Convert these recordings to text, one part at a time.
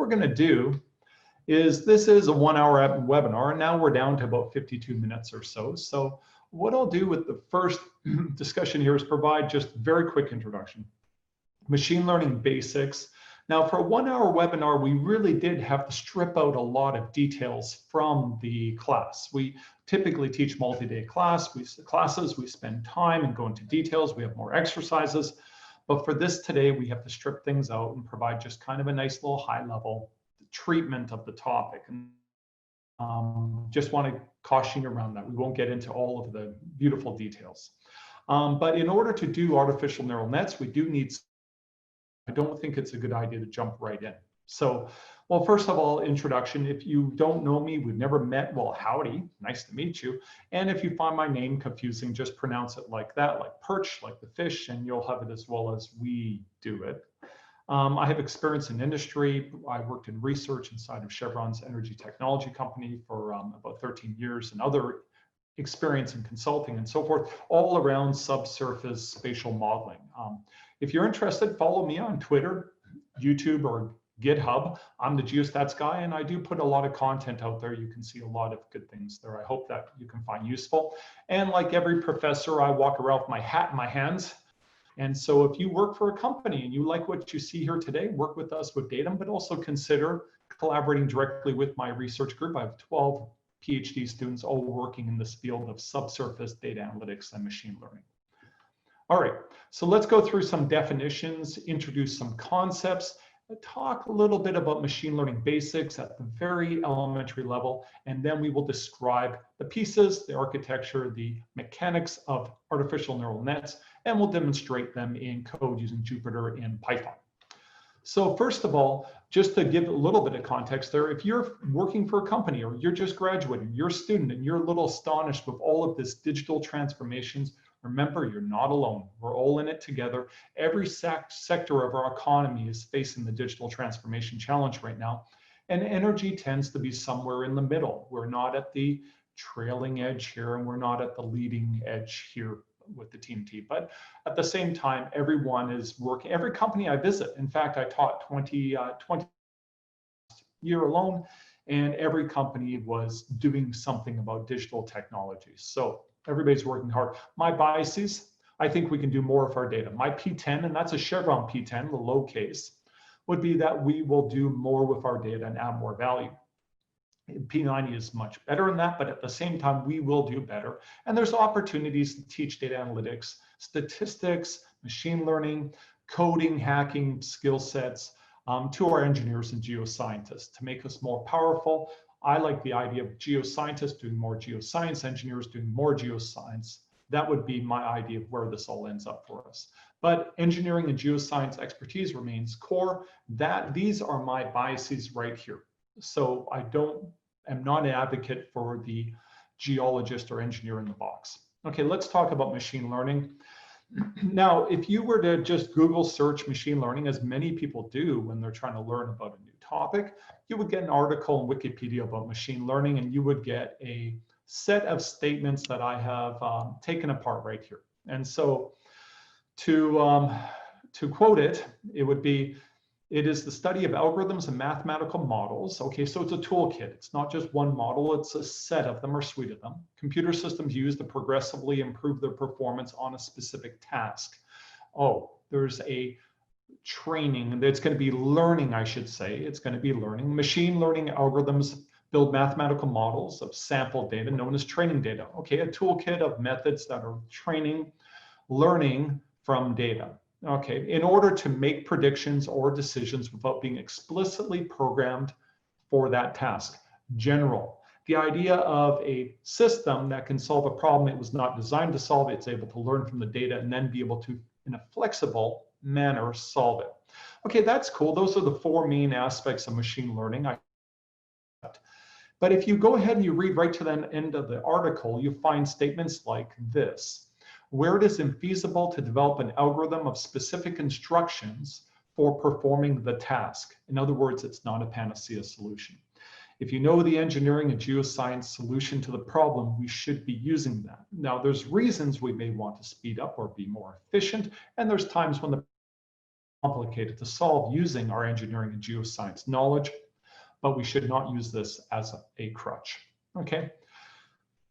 we're going to do is, this is a 1 hour webinar, and now we're down to about 52 minutes or so. So what I'll do with the first discussion here is provide just very quick introduction. Machine learning basics. Now, for a 1 hour webinar, we really did have to strip out a lot of details from the class. We typically teach multi-day classes. We spend time and go into details. We have more exercises. But for this today, we have to strip things out and provide just kind of a nice little high-level treatment of the topic. And just want to caution you around that. We won't get into all of the beautiful details. But in order to do artificial neural nets, we do need, I don't think it's a good idea to jump right in. So, well, first of all, introduction. If you don't know me, we've never met, well, howdy, nice to meet you. And if you find my name confusing, just pronounce it like that, like Pyrcz, like the fish, and you'll have it as well as we do it. I have experience in industry. I worked in research inside of Chevron's energy technology company for about 13 years, and other experience in consulting and so forth, all around subsurface spatial modeling. If you're interested, follow me on Twitter, YouTube, or GitHub. I'm the Geostats guy, and I do put a lot of content out there. You can see a lot of good things there. I hope that you can find useful. And like every professor, I walk around with my hat in my hands. And so if you work for a company and you like what you see here today, work with us with daytum, but also consider collaborating directly with my research group. I have 12 PhD students all working in this field of subsurface data analytics and machine learning. All right, so let's go through some definitions, introduce some concepts, talk a little bit about machine learning basics at the very elementary level, and then we will describe the pieces, the architecture, the mechanics of artificial neural nets, and we'll demonstrate them in code using Jupyter and Python. So first of all, just to give a little bit of context there, if you're working for a company or you're just graduating, you're a student and you're a little astonished with all of this digital transformations, remember, you're not alone. We're all in it together. Every sector of our economy is facing the digital transformation challenge right now. And energy tends to be somewhere in the middle. We're not at the trailing edge here, and we're not at the leading edge here with the TMT. But at the same time, everyone is working. Every company I visit, in fact, I taught 20 year alone, and every company was doing something about digital technologies. So everybody's working hard. My biases, I think we can do more of our data. My P10, and that's a Chevron P10, the low case, would be that we will do more with our data and add more value. P90 is much better in that, but at the same time, we will do better. And there's opportunities to teach data analytics, statistics, machine learning, coding, hacking skill sets to our engineers and geoscientists to make us more powerful. I like the idea of geoscientists doing more geoscience, engineers doing more geoscience. That would be my idea of where this all ends up for us. But engineering and geoscience expertise remains core. These are my biases right here. So I am not an advocate for the geologist or engineer in the box. Okay, let's talk about machine learning. Now, if you were to just Google search machine learning, as many people do when they're trying to learn about a new topic, you would get an article in Wikipedia about machine learning, and you would get a set of statements that I have taken apart right here. And so to quote it, it would be, it is the study of algorithms and mathematical models. Okay, so it's a toolkit. It's not just one model, it's a set of them or suite of them. Computer systems use to progressively improve their performance on a specific task. Oh, there's a training, and it's going to be learning, I should say. It's going to be learning. Machine learning algorithms build mathematical models of sample data known as training data. Okay, a toolkit of methods that are training, learning from data. Okay, in order to make predictions or decisions without being explicitly programmed for that task. General. The idea of a system that can solve a problem it was not designed to solve, it's able to learn from the data and then be able to, in a flexible manner, solve it. Okay, that's cool. Those are the four main aspects of machine learning. But if you go ahead and you read right to the end of the article, you find statements like this. Where it is infeasible to develop an algorithm of specific instructions for performing the task. In other words, it's not a panacea solution. If you know the engineering and geoscience solution to the problem, we should be using that. Now, there's reasons we may want to speed up or be more efficient, and there's times when the complicated to solve using our engineering and geoscience knowledge, but we should not use this as a crutch. Okay,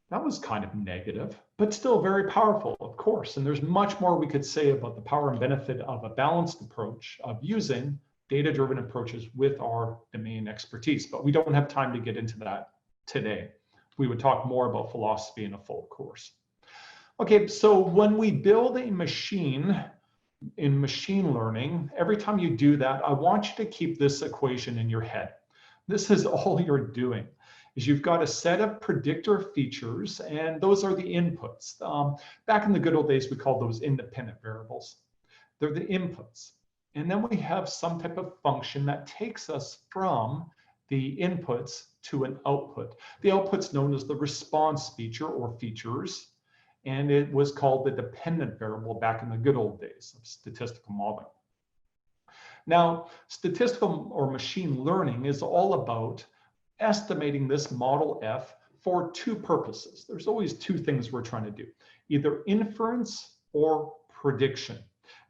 that was kind of negative, but still very powerful, of course. And there's much more we could say about the power and benefit of a balanced approach of using data-driven approaches with our domain expertise, but we don't have time to get into that today. We would talk more about philosophy in a full course. Okay, so when we build a machine in machine learning, every time you do that, I want you to keep this equation in your head. This is all you're doing, is you've got a set of predictor features, and those are the inputs. Back in the good old days, we called those independent variables. They're the inputs. And then we have some type of function that takes us from the inputs to an output. The output's known as the response feature or features, and it was called the dependent variable back in the good old days of statistical modeling. Now, statistical or machine learning is all about estimating this model F for two purposes. There's always two things we're trying to do, either inference or prediction.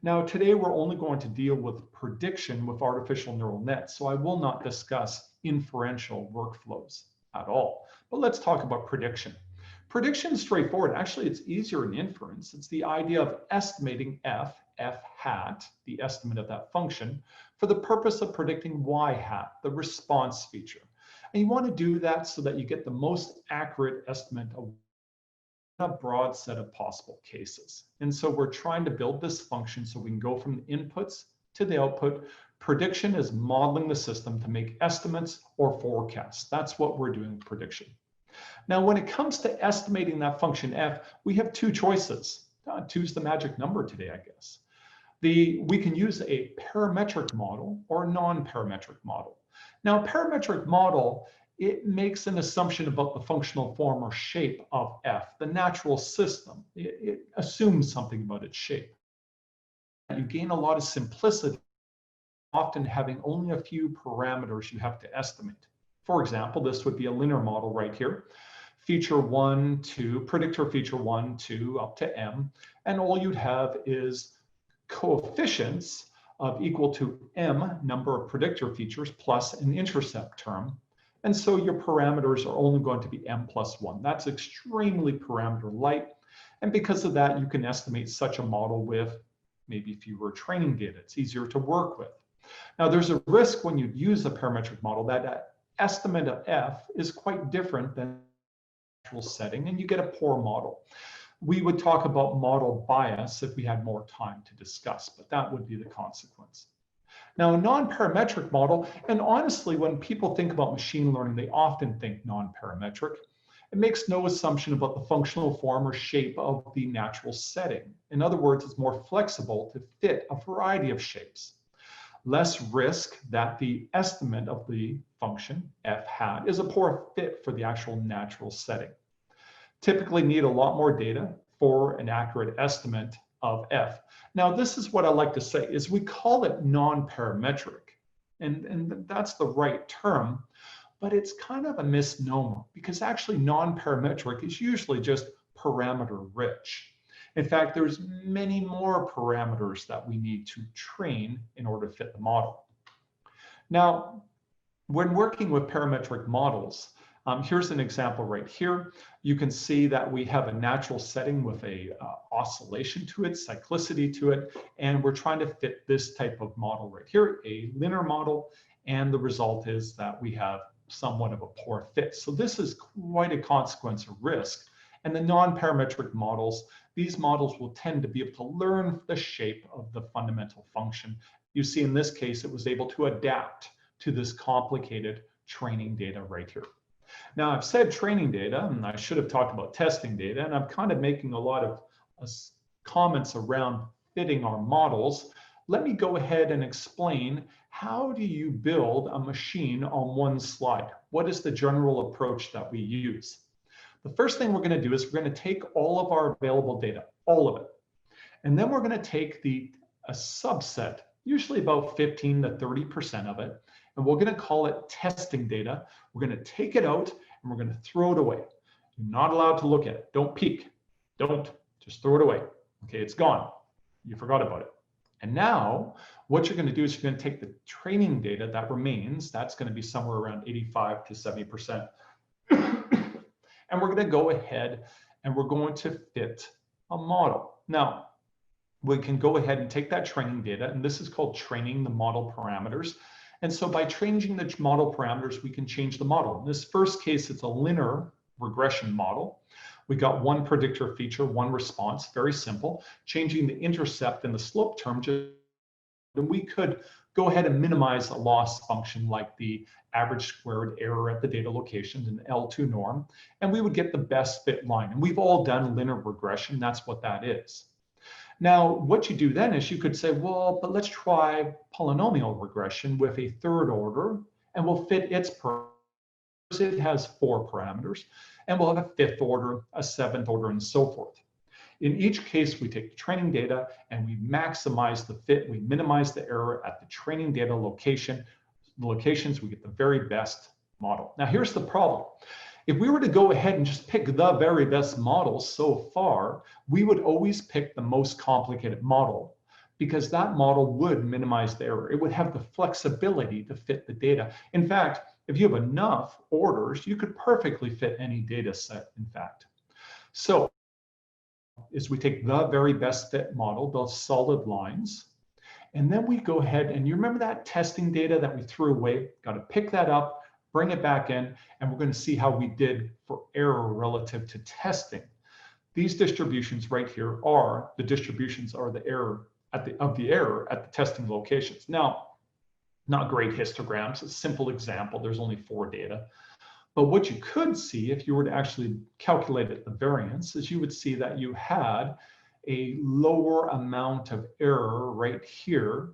Now, today we're only going to deal with prediction with artificial neural nets, so I will not discuss inferential workflows at all. But let's talk about prediction. Prediction is straightforward. Actually, it's easier in inference. It's the idea of estimating f hat, the estimate of that function, for the purpose of predicting y hat, the response feature. And you want to do that so that you get the most accurate estimate of a broad set of possible cases. And so we're trying to build this function so we can go from the inputs to the output. Prediction is modeling the system to make estimates or forecasts. That's what we're doing with prediction. Now, when it comes to estimating that function f, we have two choices. Two's the magic number today, I guess. We can use a parametric model or a non-parametric model. Now, a parametric model, it makes an assumption about the functional form or shape of f, the natural system. It assumes something about its shape. You gain a lot of simplicity, often having only a few parameters you have to estimate. For example, this would be a linear model right here. Feature 1 to predictor feature 1 to up to m, and all you'd have is coefficients of equal to m number of predictor features plus an intercept term. And so your parameters are only going to be m plus 1. That's extremely parameter light. And because of that, you can estimate such a model with maybe fewer training data. It's easier to work with. Now, there's a risk when you use a parametric model that estimate of f is quite different than the actual setting, and you get a poor model. We would talk about model bias if we had more time to discuss, but that would be the consequence. Now, a non-parametric model, and honestly, when people think about machine learning, they often think non-parametric. It makes no assumption about the functional form or shape of the natural setting. In other words, it's more flexible to fit a variety of shapes. Less risk that the estimate of the function f hat is a poor fit for the actual natural setting. Typically need a lot more data for an accurate estimate of f. Now, this is what I like to say, is we call it non-parametric, and that's the right term, but it's kind of a misnomer because actually non-parametric is usually just parameter rich. In fact, there's many more parameters that we need to train in order to fit the model. Now, when working with parametric models, here's an example right here. You can see that we have a natural setting with a oscillation to it, cyclicity to it, and we're trying to fit this type of model right here, a linear model, and the result is that we have somewhat of a poor fit. So this is quite a consequence of risk. And the non-parametric models, these models will tend to be able to learn the shape of the fundamental function. You see in this case, it was able to adapt to this complicated training data right here. Now, I've said training data, and I should have talked about testing data, and I'm kind of making a lot of comments around fitting our models. Let me go ahead and explain, how do you build a machine on one slide? What is the general approach that we use? The first thing we're going to do is we're going to take all of our available data, all of it. And then we're going to take a subset, usually about 15 to 30% of it, and we're going to call it testing data. We're going to take it out and we're going to throw it away. You're not allowed to look at it. Don't peek. Don't. Just throw it away. Okay, it's gone. You forgot about it. And now what you're going to do is you're going to take the training data that remains, that's going to be somewhere around 85 to 70%. And we're going to go ahead and we're going to fit a model. Now, we can go ahead and take that training data, and this is called training the model parameters. And so by changing the model parameters, we can change the model. In this first case, it's a linear regression model. We got one predictor feature, one response, very simple. Changing the intercept and the slope term, and we could go ahead and minimize a loss function like the average squared error at the data locations, an L2 norm, and we would get the best fit line. And we've all done linear regression, that's what that is. Now, what you do then is you could say, well, but let's try polynomial regression with a third order, and we'll fit its parameters. It has 4 parameters, and we'll have a 5th order, a 7th order, and so forth. In each case, we take the training data and we maximize the fit, we minimize the error at the training data location. The locations, we get the very best model. Now, here's the problem. If we were to go ahead and just pick the very best model so far, we would always pick the most complicated model because that model would minimize the error. It would have the flexibility to fit the data. In fact, if you have enough orders, you could perfectly fit any data set, in fact. So, is we take the very best fit model, those solid lines, and then we go ahead and you remember that testing data that we threw away, got to pick that up, bring it back in, and we're going to see how we did for error relative to testing. These distributions right here are the distributions are the error at the error at the testing locations. Now, not great histograms, it's a simple example, there's only 4 data. But what you could see if you were to actually calculate the variance is you would see that you had a lower amount of error right here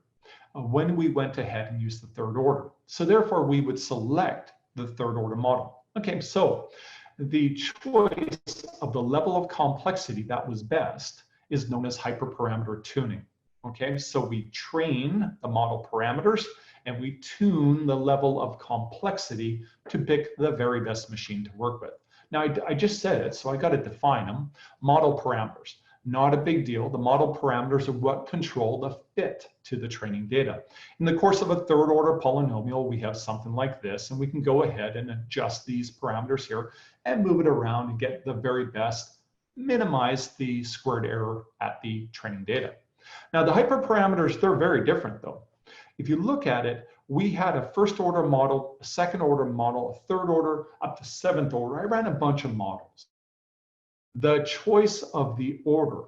when we went ahead and used the third order. So therefore, we would select the third order model. Okay, so the choice of the level of complexity that was best is known as hyperparameter tuning. Okay, so we train the model parameters and we tune the level of complexity to pick the very best machine to work with. Now, I just said it, so I got to define them. Model parameters, not a big deal. The model parameters are what control the fit to the training data. In the course of a third order polynomial, we have something like this, and we can go ahead and adjust these parameters here and move it around and get the very best, minimize the squared error at the training data. Now, the hyperparameters, they're very different though. If you look at it, we had a first order model, a second order model, a third order, up to 7th order. I ran a bunch of models. The choice of the order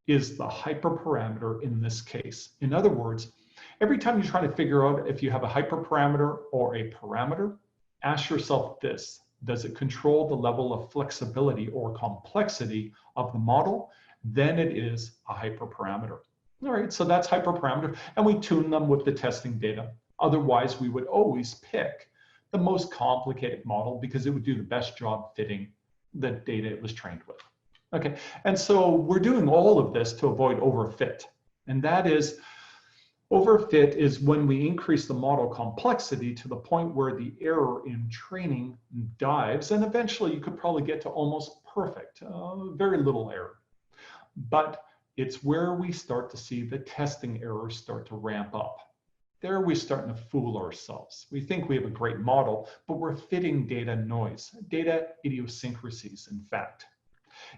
is the hyperparameter in this case. In other words, every time you're trying to figure out if you have a hyperparameter or a parameter, ask yourself this: does it control the level of flexibility or complexity of the model? Then it is a hyperparameter. All right, so that's hyperparameter, and we tune them with the testing data. Otherwise, we would always pick the most complicated model because it would do the best job fitting the data it was trained with. Okay, and so we're doing all of this to avoid overfit. And that is, overfit is when we increase the model complexity to the point where the error in training dives, and eventually you could probably get to almost perfect, very little error. But it's where we start to see the testing errors start to ramp up. There we're starting to fool ourselves. We think we have a great model, but we're fitting data noise, data idiosyncrasies, in fact.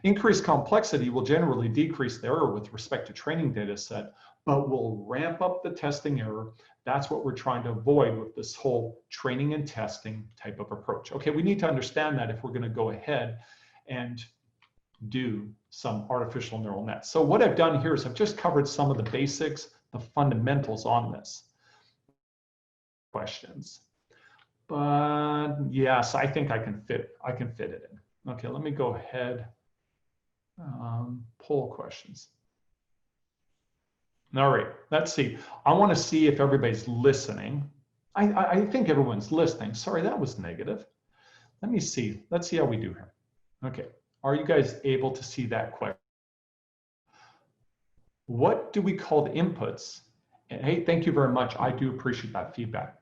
Increased complexity will generally decrease the error with respect to training data set, but will ramp up the testing error. That's what we're trying to avoid with this whole training and testing type of approach. Okay, we need to understand that if we're going to go ahead and do some artificial neural nets. So what I've done here is I've just covered some of the basics, the fundamentals on this. Questions, but yes, I think I can fit it in. Okay, let me go ahead, poll questions. All right, let's see. I want to see if everybody's listening. I think everyone's listening. Sorry, that was negative. Let me see. Let's see how we do here. Okay, are you guys able to see that question? What do we call the inputs? And hey, thank you very much. I do appreciate that feedback.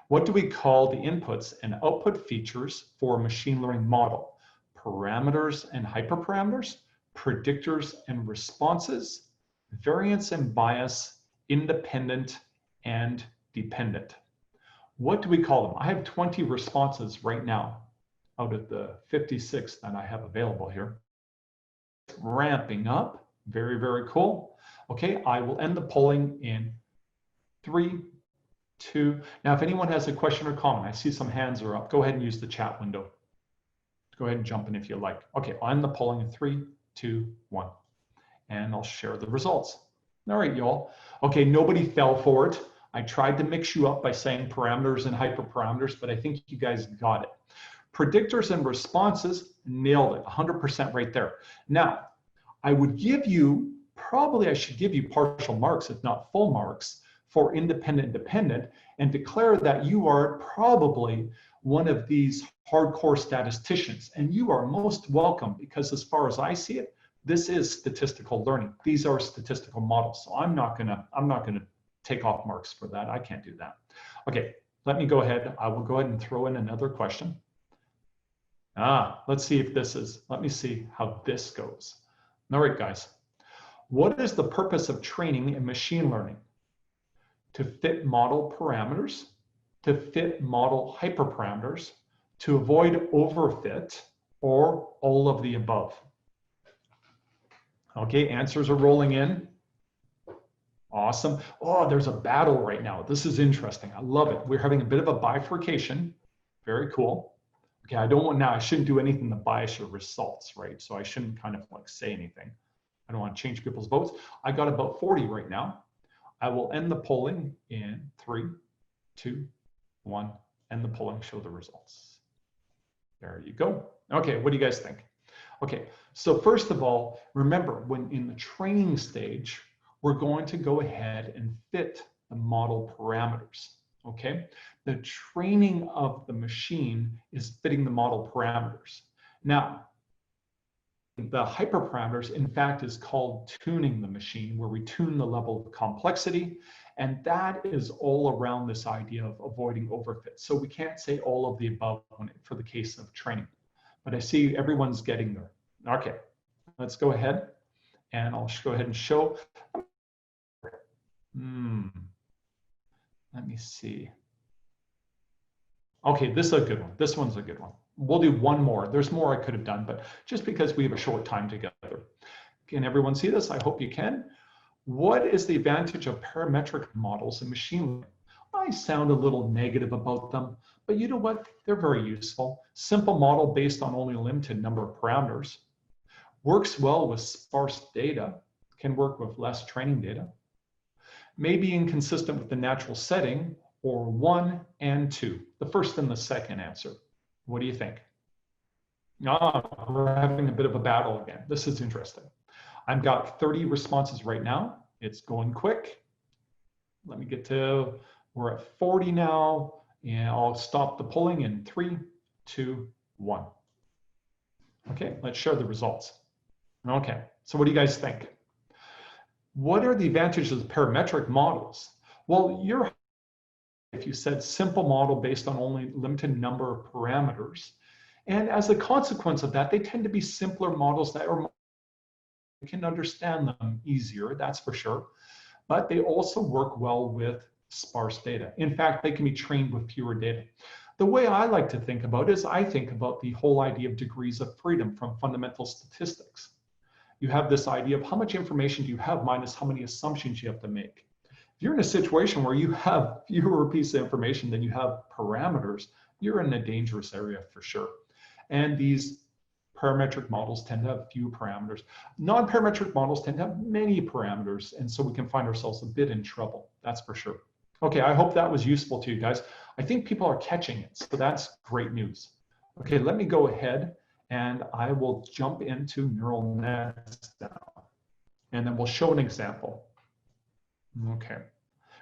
What do we call the inputs and output features for a machine learning model? Parameters and hyperparameters, predictors and responses, variance and bias, independent and dependent. What do we call them? I have 20 responses right now out of the 56 that I have available here. Ramping up, very, very cool. Okay, I will end the polling in 3, 2. Now, if anyone has a question or comment, I see some hands are up. Go ahead and use the chat window. Go ahead and jump in if you like. Okay, I'll end the polling in 3, 2, 1. And I'll share the results. All right, y'all. Okay, nobody fell for it. I tried to mix you up by saying parameters and hyperparameters, but I think you guys got it. Predictors and responses, nailed it, 100% right there. Now, I would give you, probably I should give you partial marks, if not full marks, for independent and dependent, and declare that you are probably one of these hardcore statisticians. And you are most welcome, because as far as I see it, this is statistical learning. These are statistical models. So I'm not gonna take off marks for that. I can't do that. Okay, let me go ahead. I will go ahead and throw in another question. Let's see if this is, let me see how this goes. All right, guys. What is the purpose of training in machine learning? To fit model parameters, to fit model hyperparameters, to avoid overfit, or all of the above? Okay, answers are rolling in. Awesome. Oh, there's a battle right now. This is interesting. I love it. We're having a bit of a bifurcation. Very cool. Okay, I don't want now, I shouldn't do anything to bias your results, right? So I shouldn't kind of like say anything. I don't want to change people's votes. I got about 40 right now. I will end the polling in 3, 2, 1. End the polling, show the results. There you go. Okay, what do you guys think? Okay, so first of all, remember when in the training stage, we're going to go ahead and fit the model parameters, okay? The training of the machine is fitting the model parameters. Now, the hyperparameters, in fact, is called tuning the machine, where we tune the level of complexity, and that is all around this idea of avoiding overfit. So we can't say all of the above for the case of training, but I see everyone's getting there. Okay, let's go ahead, and I'll go ahead and show. Let me see. Okay, this is a good one. This one's a good one. We'll do one more. There's more I could have done, but just because we have a short time together. Can everyone see this? I hope you can. What is the advantage of parametric models in machine learning? I sound a little negative about them, but you know what? They're very useful. Simple model based on only a limited number of parameters. Works well with sparse data. Can work with less training data. May be inconsistent with the natural setting, or 1 and 2. The first and the second answer. What do you think? We're having a bit of a battle again. This is interesting. I've got 30 responses right now. It's going quick. Let me get to, we're at 40 now, and I'll stop the polling in 3, 2, 1. Okay, let's share the results. Okay, so what do you guys think? What are the advantages of parametric models? Well, if you said simple model based on only limited number of parameters, and as a consequence of that, they tend to be simpler models that are, you can understand them easier, that's for sure, but they also work well with sparse data. In fact, they can be trained with fewer data. The way I like to think about it is I think about the whole idea of degrees of freedom from fundamental statistics. You have this idea of how much information do you have minus how many assumptions you have to make. If you're in a situation where you have fewer pieces of information than you have parameters, you're in a dangerous area for sure. And these parametric models tend to have few parameters. Non-parametric models tend to have many parameters, and so we can find ourselves a bit in trouble, that's for sure. Okay, I hope that was useful to you guys. I think people are catching it, so that's great news. Okay, let me go ahead and I will jump into neural nets now, and then we'll show an example. Okay.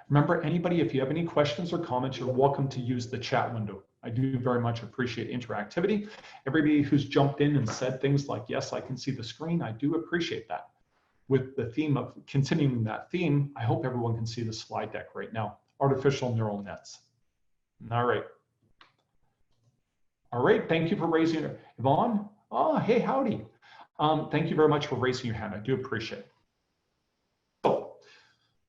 Remember, anybody, if you have any questions or comments, you're welcome to use the chat window. I do very much appreciate interactivity. Everybody who's jumped in and said things like, yes, I can see the screen, I do appreciate that. With the theme of continuing that theme, I hope everyone can see the slide deck right now. Artificial neural nets. All right. All right, thank you for raising your, Yvonne. Oh, hey, howdy. Thank you very much for raising your hand. I do appreciate it.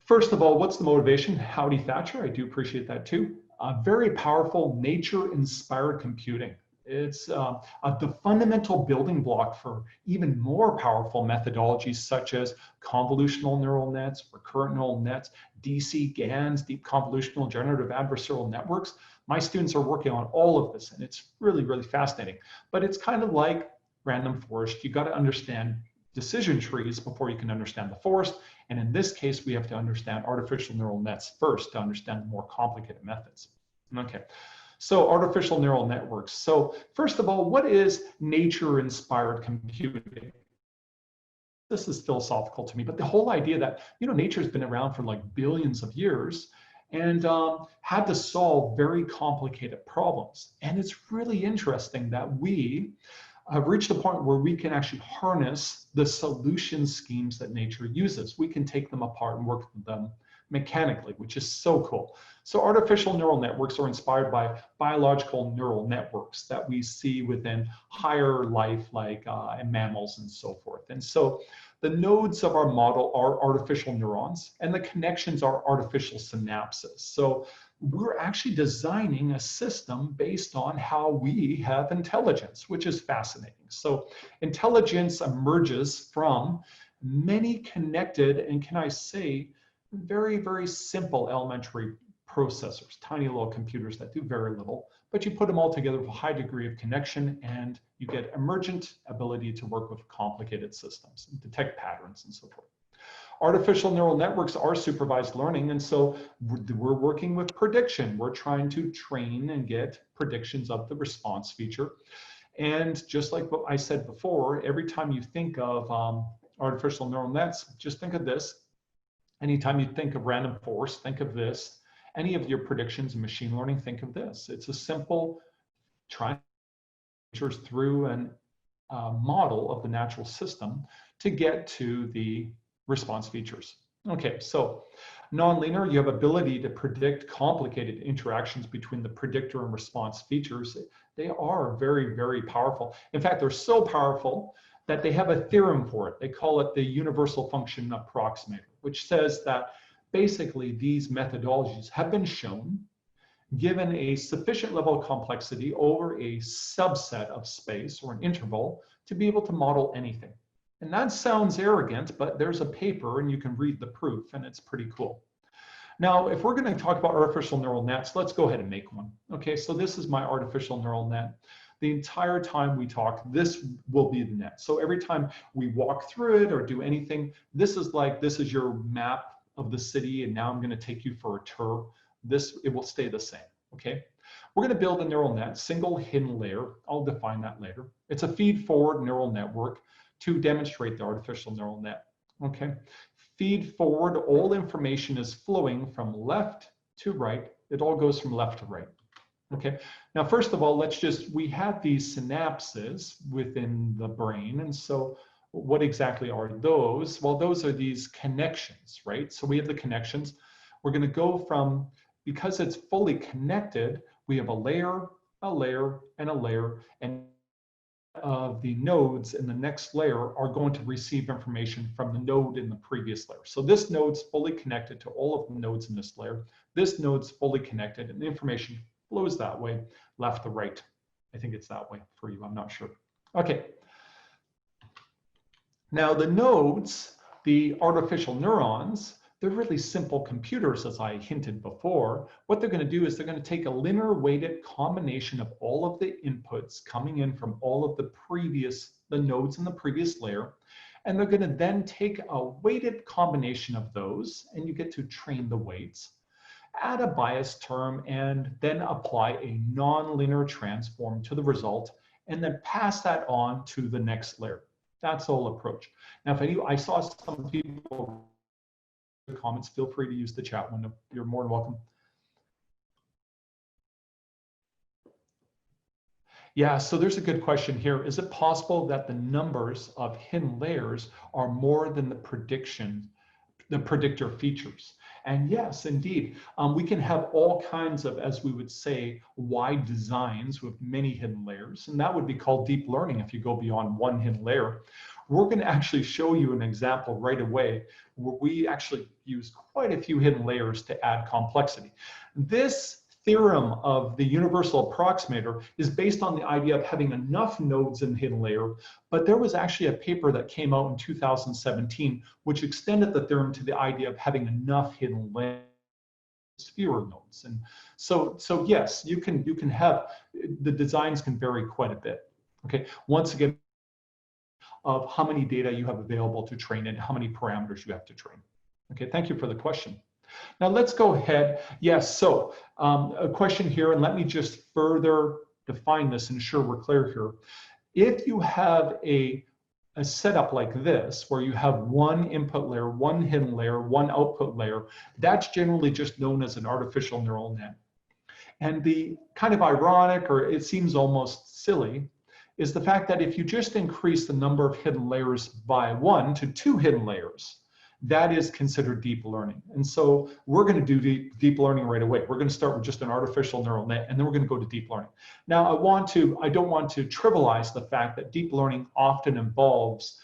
First of all, what's the motivation? Howdy Thatcher, I do appreciate that too. Very powerful nature-inspired computing. It's the fundamental building block for even more powerful methodologies such as convolutional neural nets, recurrent neural nets, DC GANs, deep convolutional generative adversarial networks. My students are working on all of this, and it's really, really fascinating. But it's kind of like random forest. You got to understand decision trees before you can understand the forest. And in this case, we have to understand artificial neural nets first to understand the more complicated methods. Okay, so artificial neural networks. So first of all, what is nature-inspired computing? This is philosophical to me, but the whole idea that, you know, nature's been around for like billions of years and had to solve very complicated problems. And it's really interesting that we have reached a point where we can actually harness the solution schemes that nature uses. We can take them apart and work with them mechanically, which is so cool. So artificial neural networks are inspired by biological neural networks that we see within higher life, like in mammals and so forth. And so the nodes of our model are artificial neurons, and the connections are artificial synapses. So we're actually designing a system based on how we have intelligence, which is fascinating. So intelligence emerges from many connected, and can I say, very, very simple elementary processors, tiny little computers that do very little, but you put them all together with a high degree of connection and you get emergent ability to work with complicated systems and detect patterns and so forth. Artificial neural networks are supervised learning, and so we're working with prediction. We're trying to train and get predictions of the response feature. And just like what I said before, every time you think of artificial neural nets, just think of this. Anytime you think of random forest, think of this. Any of your predictions in machine learning, think of this. It's a simple trying through an model of the natural system to get to the response features. Okay, so nonlinear, you have ability to predict complicated interactions between the predictor and response features. They are very, very powerful. In fact, they're so powerful that they have a theorem for it. They call it the universal function approximator, which says that basically these methodologies have been shown, given a sufficient level of complexity over a subset of space or an interval, to be able to model anything. And that sounds arrogant, but there's a paper and you can read the proof and it's pretty cool. Now, if we're going to talk about artificial neural nets, let's go ahead and make one. Okay, so this is my artificial neural net. The entire time we talk, this will be the net. So every time we walk through it or do anything, this is your map of the city, and now I'm going to take you for a tour. It will stay the same. Okay, we're going to build a neural net, single hidden layer. I'll define that later. It's a feed-forward neural network to demonstrate the artificial neural net. Okay, feed forward, all information is flowing from left to right. It all goes from left to right. Okay, now first of all, we have these synapses within the brain, and so what exactly are those? Well, those are these connections, right? So we have the connections. We're going to go from, because it's fully connected, we have a layer, and a layer, and the nodes in the next layer are going to receive information from the node in the previous layer. So this node's fully connected to all of the nodes in this layer. This node's fully connected, and the information flows that way, left to right. I think it's that way for you, I'm not sure. Okay. Now the nodes, the artificial neurons, they're really simple computers, as I hinted before. What they're going to do is they're going to take a linear weighted combination of all of the inputs coming in from all of the nodes in the previous layer, and they're going to then take a weighted combination of those, and you get to train the weights, add a bias term, and then apply a nonlinear transform to the result, and then pass that on to the next layer. That's the whole approach. Now, if I saw some people comments, feel free to use the chat window. You're more than welcome. Yeah, so there's a good question here. Is it possible that the numbers of hidden layers are more than the predictor features? And yes, indeed, we can have all kinds of, as we would say, wide designs with many hidden layers, and that would be called deep learning if you go beyond one hidden layer. We're going to actually show you an example right away where we actually use quite a few hidden layers to add complexity. This theorem of the universal approximator is based on the idea of having enough nodes in the hidden layer, but there was actually a paper that came out in 2017 which extended the theorem to the idea of having enough hidden layers, fewer nodes. And so yes, you can have, the designs can vary quite a bit. Okay, once again, of how many data you have available to train and how many parameters you have to train. Okay, thank you for the question. Now let's go ahead. Yes, so a question here, and let me just further define this and ensure we're clear here. If you have a setup like this, where you have one input layer, one hidden layer, one output layer, that's generally just known as an artificial neural net. And the kind of ironic, or it seems almost silly, is the fact that if you just increase the number of hidden layers by 1 to 2 hidden layers, that is considered deep learning. And so we're going to do deep learning right away. We're going to start with just an artificial neural net, and then we're going to go to deep learning. Now, I don't want to trivialize the fact that deep learning often involves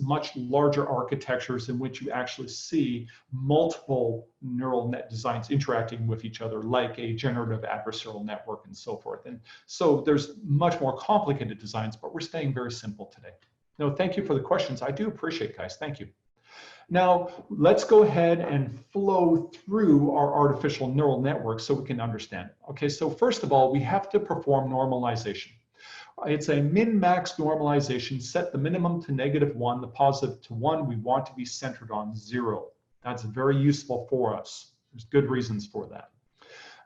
much larger architectures in which you actually see multiple neural net designs interacting with each other, like a generative adversarial network and so forth. And so there's much more complicated designs, but we're staying very simple today. No, thank you for the questions. I do appreciate, guys. Thank you. Now, let's go ahead and flow through our artificial neural network so we can understand it. Okay, so first of all, we have to perform normalization. It's a min-max normalization. Set the minimum to -1, the positive to 1. We want to be centered on 0. That's very useful for us. There's good reasons for that.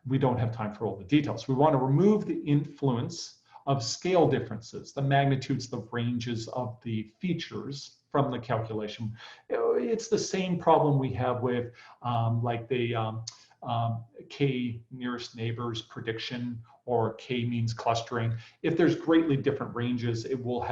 We don't have time for all the details. We want to remove the influence of scale differences, the magnitudes, the ranges of the features from the calculation. It's the same problem we have with like the K nearest neighbors prediction, or K means clustering. If there's greatly different ranges, it'll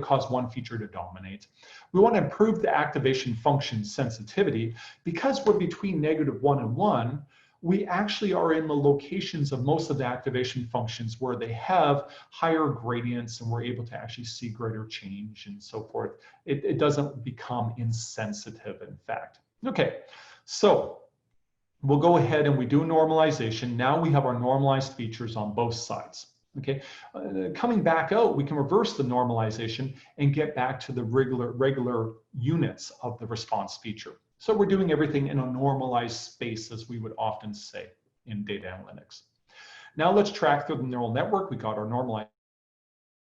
cause one feature to dominate. We want to improve the activation function sensitivity. Because we're between -1 and 1, we actually are in the locations of most of the activation functions where they have higher gradients, and we're able to actually see greater change and so forth. It doesn't become insensitive, in fact. Okay, so we'll go ahead and we do normalization. Now we have our normalized features on both sides. Okay, coming back out, we can reverse the normalization and get back to the regular units of the response feature. So we're doing everything in a normalized space, as we would often say in data analytics. Now let's track through the neural network. We got our normalized.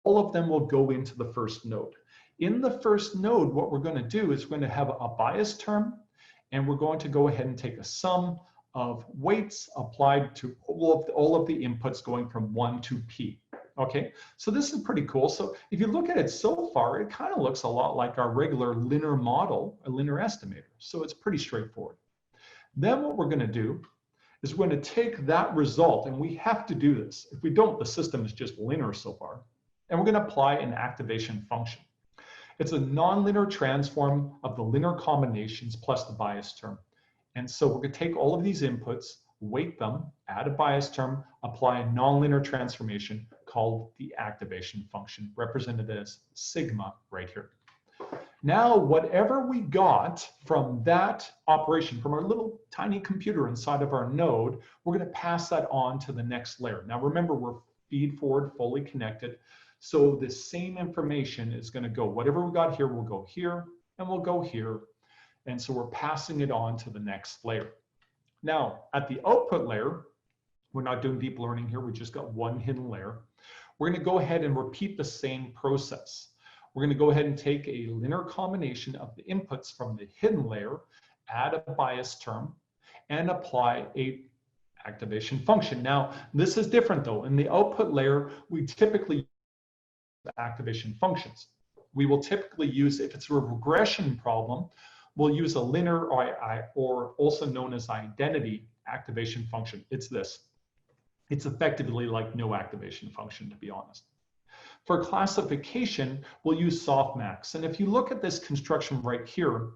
All of them will go into the first node. In the first node, what we're going to do is we're going to have a bias term, and we're going to go ahead and take a sum of weights applied to all of the inputs going from 1 to p. Okay, so this is pretty cool. So if you look at it so far, it kind of looks a lot like our regular linear model, a linear estimator. So it's pretty straightforward. Then what we're going to do is we're going to take that result, and we have to do this. If we don't, the system is just linear so far. And we're going to apply an activation function. It's a nonlinear transform of the linear combinations plus the bias term. And so we're going to take all of these inputs, weight them, add a bias term, apply a nonlinear transformation called the activation function, represented as sigma right here. Now, whatever we got from that operation, from our little tiny computer inside of our node, we're going to pass that on to the next layer. Now, remember, we're feed forward, fully connected. So the same information is going to go, whatever we got here will go here, and we'll go here. And so we're passing it on to the next layer. Now, at the output layer, we're not doing deep learning here. We just got one hidden layer. We're going to go ahead and repeat the same process. We're going to go ahead and take a linear combination of the inputs from the hidden layer, add a bias term, and apply a activation function. Now, this is different though. In the output layer, we typically use activation functions. We will typically use, if it's a regression problem, we'll use a linear or also known as identity activation function. It's this. It's effectively like no activation function, to be honest. For classification, we'll use softmax. And if you look at this construction right here,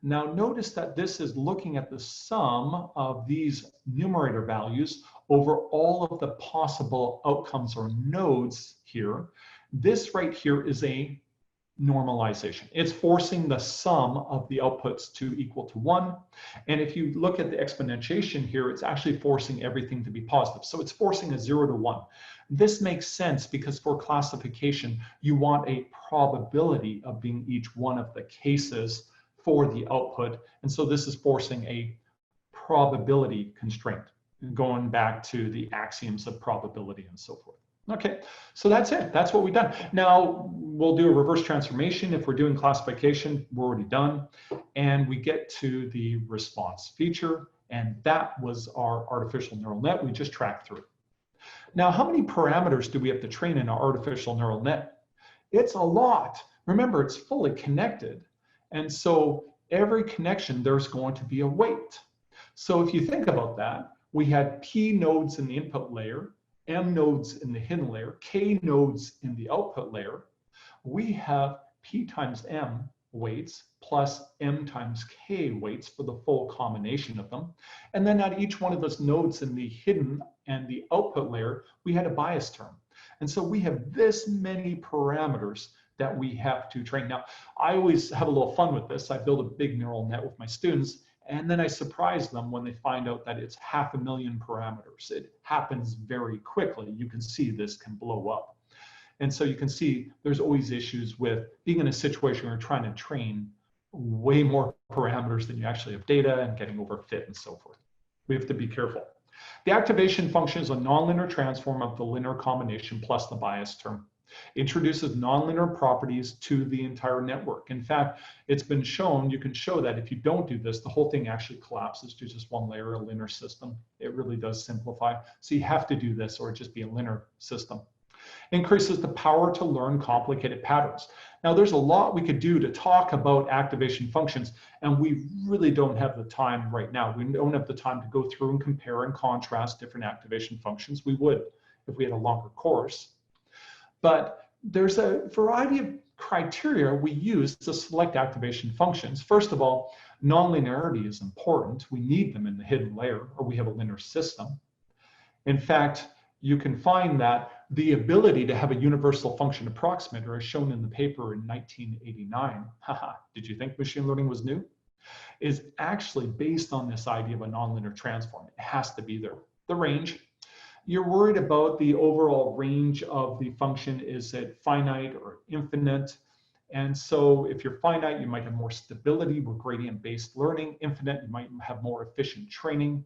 Now notice that this is looking at the sum of these numerator values over all of the possible outcomes or nodes here. This right here is a normalization. It's forcing the sum of the outputs to equal to 1. And if you look at the exponentiation here, it's actually forcing everything to be positive. So it's forcing a 0 to 1. This makes sense because for classification, you want a probability of being each one of the cases for the output. And so this is forcing a probability constraint, going back to the axioms of probability and so forth. Okay, so that's it. That's what we've done. Now we'll do a reverse transformation. If we're doing classification, we're already done. And we get to the response feature. And that was our artificial neural net. We just tracked through. Now, how many parameters do we have to train in our artificial neural net? It's a lot. Remember, it's fully connected. And so every connection, there's going to be a weight. So if you think about that, we had P nodes in the input layer, M nodes in the hidden layer, K nodes in the output layer. We have P times M weights plus M times K weights for the full combination of them. And then at each one of those nodes in the hidden and the output layer, we had a bias term. And so we have this many parameters that we have to train. Now, I always have a little fun with this. I build a big neural net with my students, and then I surprise them when they find out that it's 500,000 parameters. It happens very quickly. You can see this can blow up. And so you can see there's always issues with being in a situation where you're trying to train way more parameters than you actually have data and getting overfit and so forth. We have to be careful. The activation function is a nonlinear transform of the linear combination plus the bias term. Introduces nonlinear properties to the entire network. In fact, it's been shown, you can show that if you don't do this, the whole thing actually collapses to just one layer, a linear system. It really does simplify. So you have to do this or just be a linear system. Increases the power to learn complicated patterns. Now, there's a lot we could do to talk about activation functions, and we really don't have the time right now. We don't have the time to go through and compare and contrast different activation functions. We would if we had a longer course. But there's a variety of criteria we use to select activation functions. First of all, nonlinearity is important. We need them in the hidden layer, or we have a linear system. In fact, you can find that the ability to have a universal function approximator, as shown in the paper in 1989, did you think machine learning was new? Is actually based on this idea of a nonlinear transform. It has to be there. The range. You're worried about the overall range of the function. Is it finite or infinite? And so if you're finite, you might have more stability with gradient-based learning. Infinite, you might have more efficient training.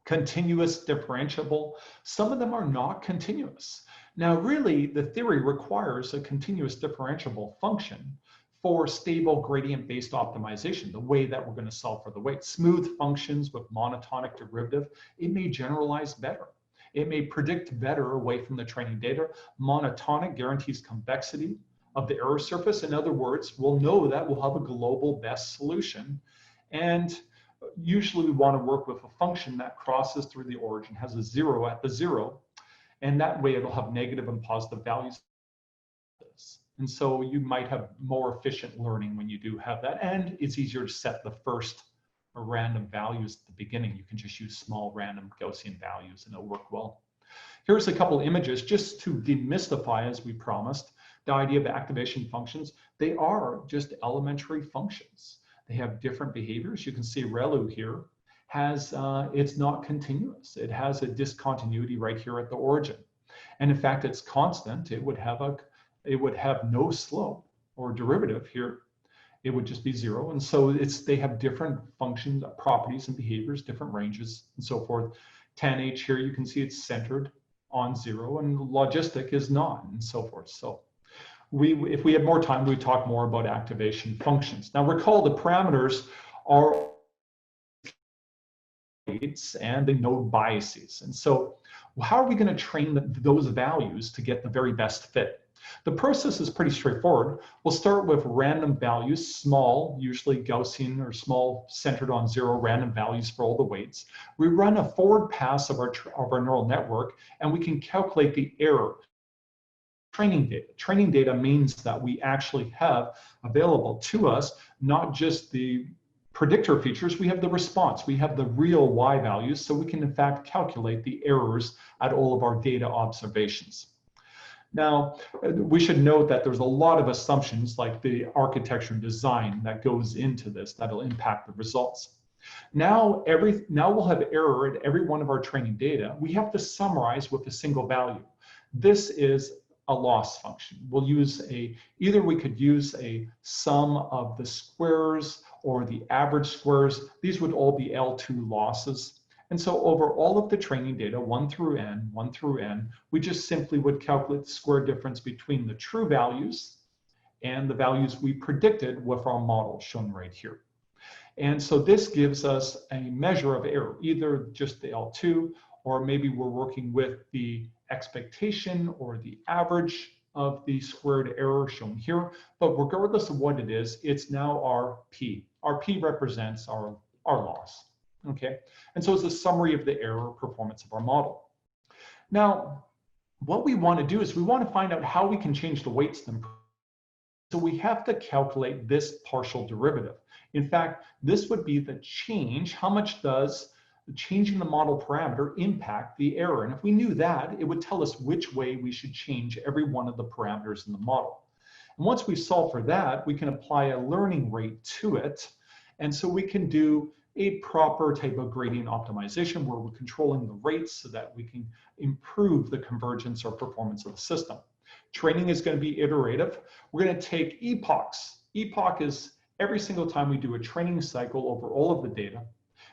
Continuous, differentiable. Some of them are not continuous. Now, really, the theory requires a continuous differentiable function for stable gradient-based optimization, the way that we're going to solve for the weight. Smooth functions with monotonic derivative, it may generalize better. It may predict better away from the training data. Monotonic guarantees convexity of the error surface. In other words, we'll know that we'll have a global best solution. And usually we want to work with a function that crosses through the origin, has a 0 at the 0, and that way it'll have negative and positive values. And so you might have more efficient learning when you do have that, and it's easier to set the first random values at the beginning. You can just use small random Gaussian values and it'll work well. Here's a couple images just to demystify, as we promised, the idea of activation functions. They are just elementary functions. They have different behaviors. You can see ReLU here has, it's not continuous. It has a discontinuity right here at the origin. And in fact, it's constant. It would have no slope or derivative here. It would just be 0. And so they have different functions, properties and behaviors, different ranges and so forth. Tan H here, you can see it's centered on 0 and logistic is not, and so forth. So if we had more time, we'd talk more about activation functions. Now recall the parameters are weights and the node biases. And so how are we going to train those values to get the very best fit? The process is pretty straightforward. We'll start with random values, small, usually Gaussian or small, centered on 0, random values for all the weights. We run a forward pass of our neural network, and we can calculate the error. training data. Training data means that we actually have available to us not just the predictor features, we have the response, we have the real Y values, so we can in fact calculate the errors at all of our data observations. Now, we should note that there's a lot of assumptions like the architecture design that goes into this that'll impact the results. Now we'll have error at every one of our training data. We have to summarize with a single value. This is a loss function. We'll use either we could use a sum of the squares or the average squares. These would all be L2 losses. And so over all of the training data, 1 through n, we just simply would calculate the square difference between the true values and the values we predicted with our model shown right here. And so this gives us a measure of error, either just the L2, or maybe we're working with the expectation or the average of the squared error shown here. But regardless of what it is, it's now our P. Our P represents our loss. Okay, and so it's a summary of the error performance of our model. Now, what we want to do is we want to find out how we can change the weights. So we have to calculate this partial derivative. In fact, this would be the change. How much does changing the model parameter impact the error? And if we knew that, it would tell us which way we should change every one of the parameters in the model. And once we solve for that, we can apply a learning rate to it. And so we can do a proper type of gradient optimization where we're controlling the rates so that we can improve the convergence or performance of the system. Training is going to be iterative. We're going to take epochs. Epoch is every single time we do a training cycle over all of the data.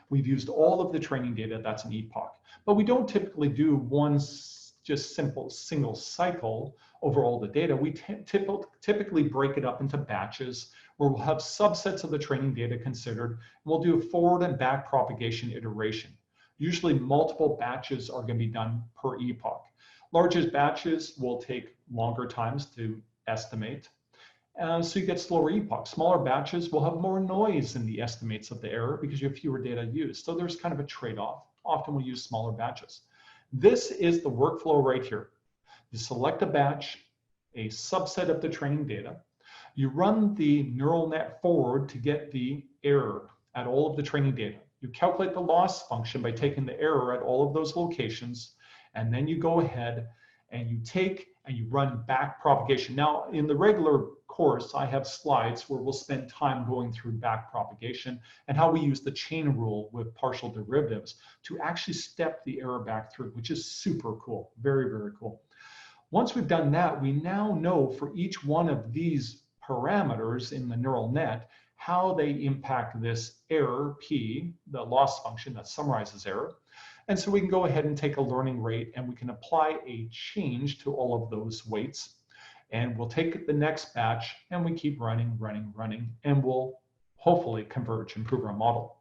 We've used all of the training data, that's an epoch. But we don't typically do one just simple single cycle over all the data. We typically break it up into batches where we'll have subsets of the training data considered. And we'll do a forward and back propagation iteration. Usually multiple batches are going to be done per epoch. Largest batches will take longer times to estimate. So you get slower epochs. Smaller batches will have more noise in the estimates of the error because you have fewer data used. So there's kind of a trade-off. Often we use smaller batches. This is the workflow right here. You select a batch, a subset of the training data. You run the neural net forward to get the error at all of the training data. You calculate the loss function by taking the error at all of those locations, and then you go ahead and you take and you run back propagation. Now, in the regular course, I have slides where we'll spend time going through back propagation and how we use the chain rule with partial derivatives to actually step the error back through, which is super cool, very, very cool. Once we've done that, we now know for each one of these parameters in the neural net how they impact this error P, the loss function that summarizes error. And so we can go ahead and take a learning rate and we can apply a change to all of those weights. And we'll take the next batch and we keep running, and we'll hopefully converge, improve our model.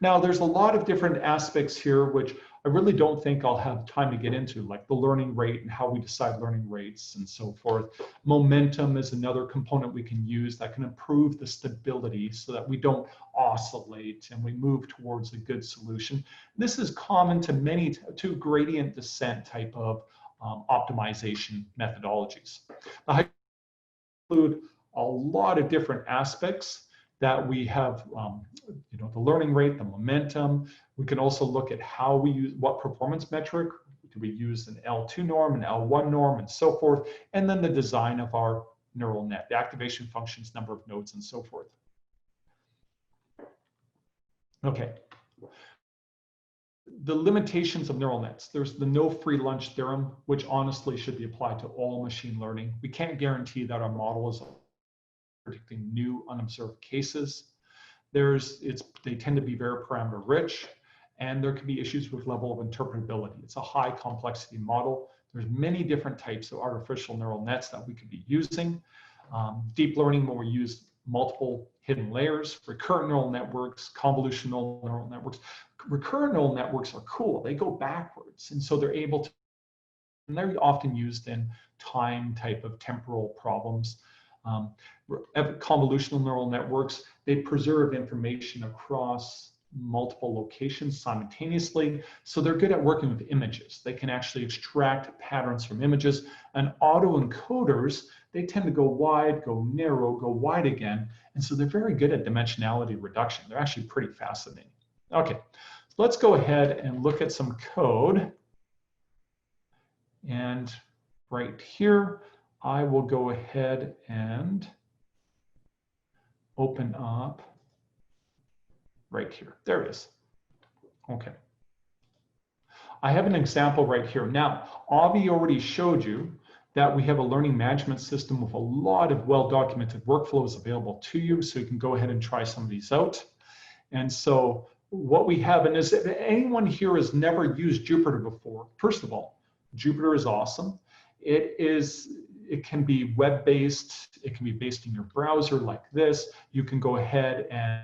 Now, there's a lot of different aspects here, which I really don't think I'll have time to get into, like the learning rate and how we decide learning rates and so forth. Momentum is another component we can use that can improve the stability so that we don't oscillate and we move towards a good solution. This is common to gradient descent type of optimization methodologies. I include a lot of different aspects that we have, the learning rate, the momentum. We can also look at how we use, what performance metric do we use, an L2 norm, an L1 norm, and so forth, and then the design of our neural net, the activation functions, number of nodes, and so forth. Okay. The limitations of neural nets. There's the no free lunch theorem, which honestly should be applied to all machine learning. We can't guarantee that our model is predicting new unobserved cases. They tend to be very parameter rich, and there can be issues with level of interpretability. It's a high complexity model. There's many different types of artificial neural nets that we could be using. Deep learning, where we use multiple hidden layers, recurrent neural networks, convolutional neural networks. Recurrent neural networks are cool. They go backwards, and so they're able to, and they're often used in time type of temporal problems. Convolutional neural networks, they preserve information across multiple locations simultaneously. So they're good at working with images. They can actually extract patterns from images. And autoencoders, they tend to go wide, go narrow, go wide again. And so they're very good at dimensionality reduction. They're actually pretty fascinating. Okay, let's go ahead and look at some code. And right here, I will go ahead and open up right here. There it is. Okay. I have an example right here. Now, Avi already showed you that we have a learning management system with a lot of well-documented workflows available to you, so you can go ahead and try some of these out. And so what we have, and is if anyone here has never used Jupyter before, first of all, Jupyter is awesome. It can be web-based, it can be based in your browser like this. You can go ahead and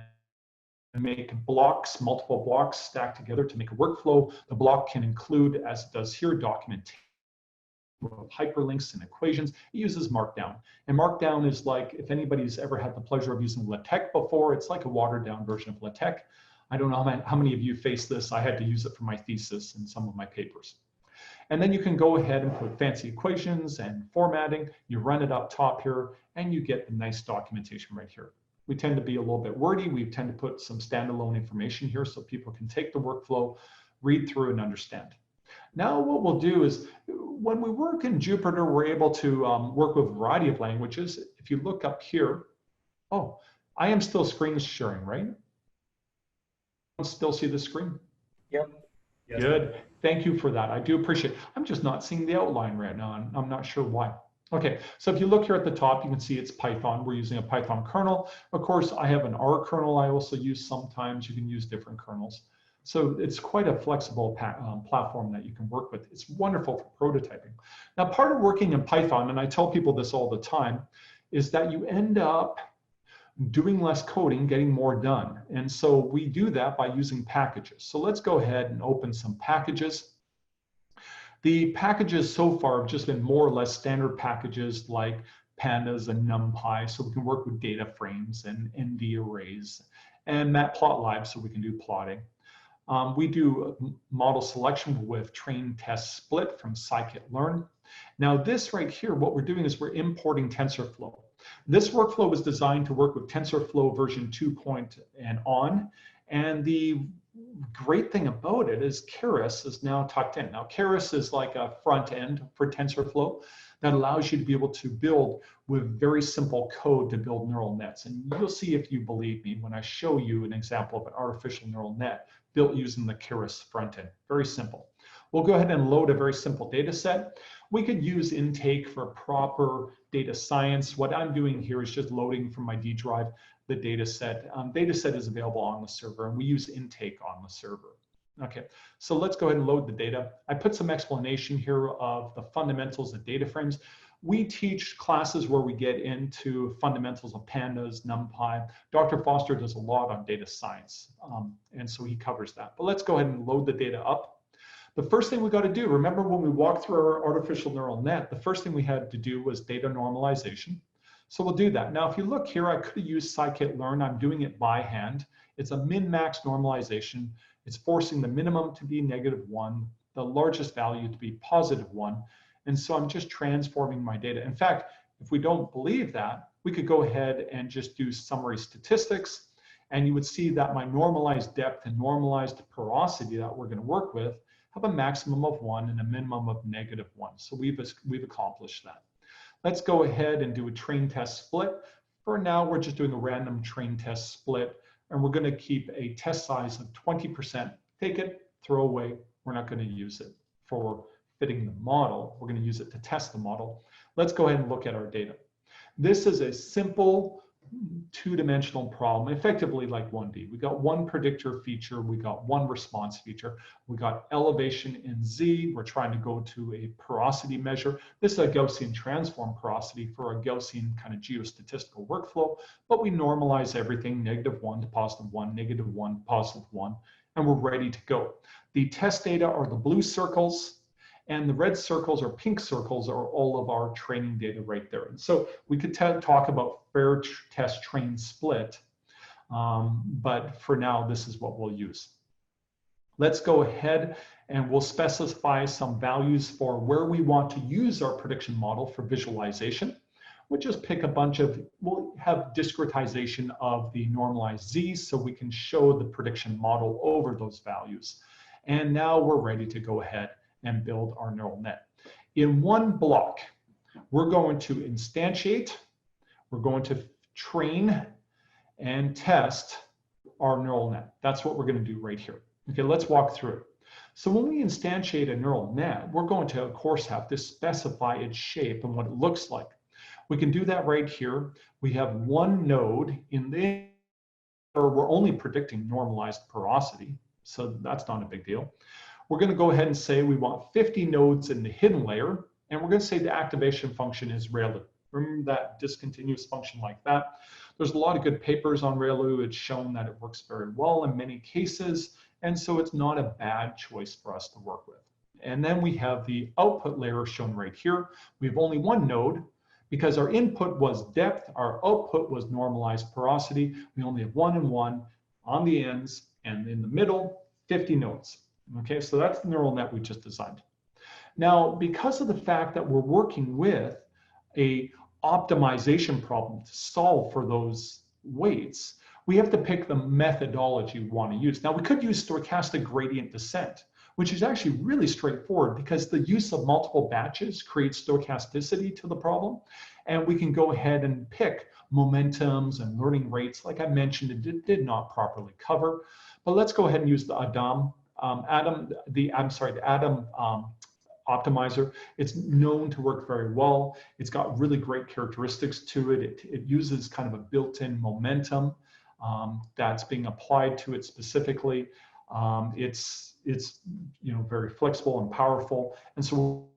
make blocks, multiple blocks stacked together to make a workflow. The block can include, as it does here, documentation, hyperlinks and equations. It uses Markdown. And Markdown is like, if anybody's ever had the pleasure of using LaTeX before, it's like a watered down version of LaTeX. I don't know how many of you face this. I had to use it for my thesis and some of my papers. And then you can go ahead and put fancy equations and formatting. You run it up top here, and you get the nice documentation right here. We tend to be a little bit wordy. We tend to put some standalone information here so people can take the workflow, read through, and understand. Now what we'll do is, when we work in Jupyter, we're able to work with a variety of languages. If you look up here, oh, I am still screen sharing, right? Still see the screen? Yep. Yes. Good. Thank you for that. I do appreciate it. I'm just not seeing the outline right now, and I'm not sure why. Okay, so if you look here at the top, you can see it's Python. We're using a Python kernel. Of course, I have an R kernel I also use sometimes. You can use different kernels. So it's quite a flexible platform that you can work with. It's wonderful for prototyping. Now, part of working in Python, and I tell people this all the time, is that you end up doing less coding, getting more done. And so we do that by using packages. So let's go ahead and open some packages. The packages so far have just been more or less standard packages like pandas and numpy, so we can work with data frames and ND arrays, and matplotlib, so we can do plotting. We do model selection with train test split from scikit-learn. Now this right here, what we're doing is we're importing TensorFlow. This workflow was designed to work with TensorFlow version 2 and on, and the great thing about it is Keras is now tucked in. Now Keras is like a front end for TensorFlow that allows you to be able to build with very simple code to build neural nets. And you'll see, if you believe me, when I show you an example of an artificial neural net built using the Keras front end. Very simple. We'll go ahead and load a very simple data set. We could use intake for proper data science. What I'm doing here is just loading from my D drive the data set. Data set is available on the server, and we use intake on the server. Okay, so let's go ahead and load the data. I put some explanation here of the fundamentals of data frames. We teach classes where we get into fundamentals of pandas, numpy. Dr. Foster does a lot on data science, and so he covers that. But let's go ahead and load the data up. The first thing we got to do, remember when we walked through our artificial neural net, the first thing we had to do was data normalization. So we'll do that. Now, if you look here, I could have used scikit-learn. I'm doing it by hand. It's a min-max normalization. It's forcing the minimum to be -1, the largest value to be +1. And so I'm just transforming my data. In fact, if we don't believe that, we could go ahead and just do summary statistics. And you would see that my normalized depth and normalized porosity that we're going to work with have a maximum of 1 and a minimum of -1. So we've accomplished that. Let's go ahead and do a train test split. For now, we're just doing a random train test split, and we're going to keep a test size of 20%. Take it, throw away. We're not going to use it for fitting the model. We're going to use it to test the model. Let's go ahead and look at our data. This is a simple two-dimensional problem, effectively like 1D. We got one predictor feature, we got one response feature, we got elevation in Z, we're trying to go to a porosity measure. This is a Gaussian transform porosity for a Gaussian kind of geostatistical workflow, but we normalize everything -1 to +1, -1, +1, and we're ready to go. The test data are the blue circles, and the red circles or pink circles are all of our training data right there. And so we could talk about fair test train split. But for now, this is what we'll use. Let's go ahead and we'll specify some values for where we want to use our prediction model for visualization. We'll just pick a bunch of, we'll have discretization of the normalized z's so we can show the prediction model over those values. And now we're ready to go ahead and build our neural net. In one block, we're going to instantiate, we're going to train and test our neural net. That's what we're going to do right here. Okay, let's walk through it. So when we instantiate a neural net, we're going to, of course, have to specify its shape and what it looks like. We can do that right here. We have one node in the, or we're only predicting normalized porosity, so that's not a big deal. We're going to go ahead and say we want 50 nodes in the hidden layer, and we're going to say the activation function is ReLU. Remember that discontinuous function like that? There's a lot of good papers on ReLU. It's shown that it works very well in many cases, and so it's not a bad choice for us to work with. And then we have the output layer shown right here. We have only one node. Because our input was depth, our output was normalized porosity. We only have 1 and 1 on the ends, and in the middle, 50 nodes. Okay, so that's the neural net we just designed. Now, because of the fact that we're working with a optimization problem to solve for those weights, we have to pick the methodology we want to use. Now, we could use stochastic gradient descent, which is actually really straightforward because the use of multiple batches creates stochasticity to the problem. And we can go ahead and pick momentums and learning rates. Like I mentioned, it did not properly cover. But let's go ahead and use the Adam optimizer. It's known to work very well. It's got really great characteristics to it. It uses kind of a built-in momentum that's being applied to it specifically. It's very flexible and powerful, and so we'll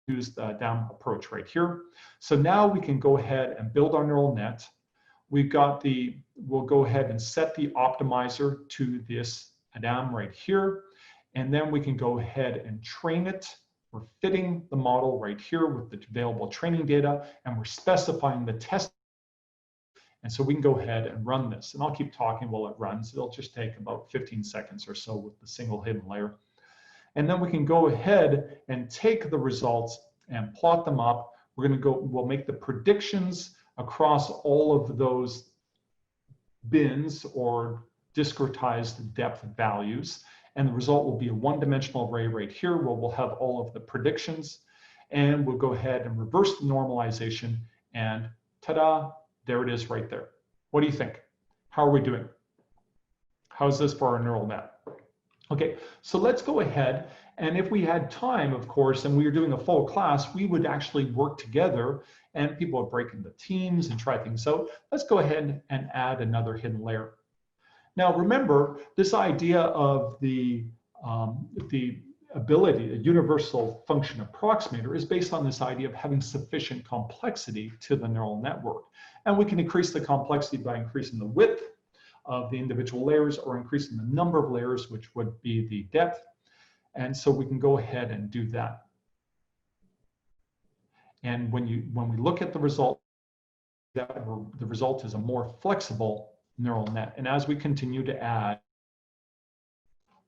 use the Adam approach right here. So now we can go ahead and build our neural net. We've got we'll go ahead and set the optimizer to this Adam right here, and then we can go ahead and train it. We're fitting the model right here with the available training data, and we're specifying the test. And so we can go ahead and run this, and I'll keep talking while it runs. It'll just take about 15 seconds or so with the single hidden layer. And then we can go ahead and take the results and plot them up. We'll make the predictions across all of those bins or discretized depth values. And the result will be a one-dimensional array right here where we'll have all of the predictions. And we'll go ahead and reverse the normalization, and ta-da, there it is right there. What do you think? How are we doing? How's this for our neural net? Okay, so let's go ahead, and if we had time, of course, and we were doing a full class, we would actually work together and people would break into teams and try things out. Let's go ahead and add another hidden layer. Now remember, this idea of the ability, a universal function approximator, is based on this idea of having sufficient complexity to the neural network. And we can increase the complexity by increasing the width of the individual layers or increasing the number of layers, which would be the depth. And so we can go ahead and do that. And when we look at the result, the result is a more flexible neural net. And as we continue to add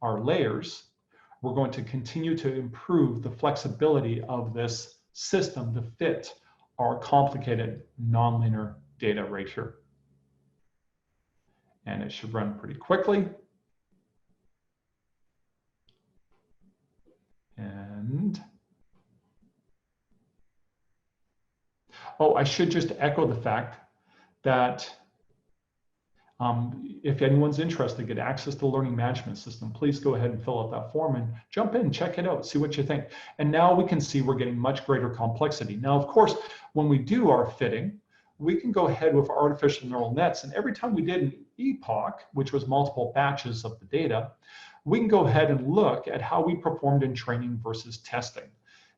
our layers, we're going to continue to improve the flexibility of this system to fit our complicated nonlinear data right here. And it should run pretty quickly. And oh, I should just echo the fact that if anyone's interested to get access to the learning management system, please go ahead and fill out that form and jump in, check it out, see what you think. And now we can see we're getting much greater complexity. Now, of course, when we do our fitting, we can go ahead with artificial neural nets, and every time we did an epoch, which was multiple batches of the data, we can go ahead and look at how we performed in training versus testing.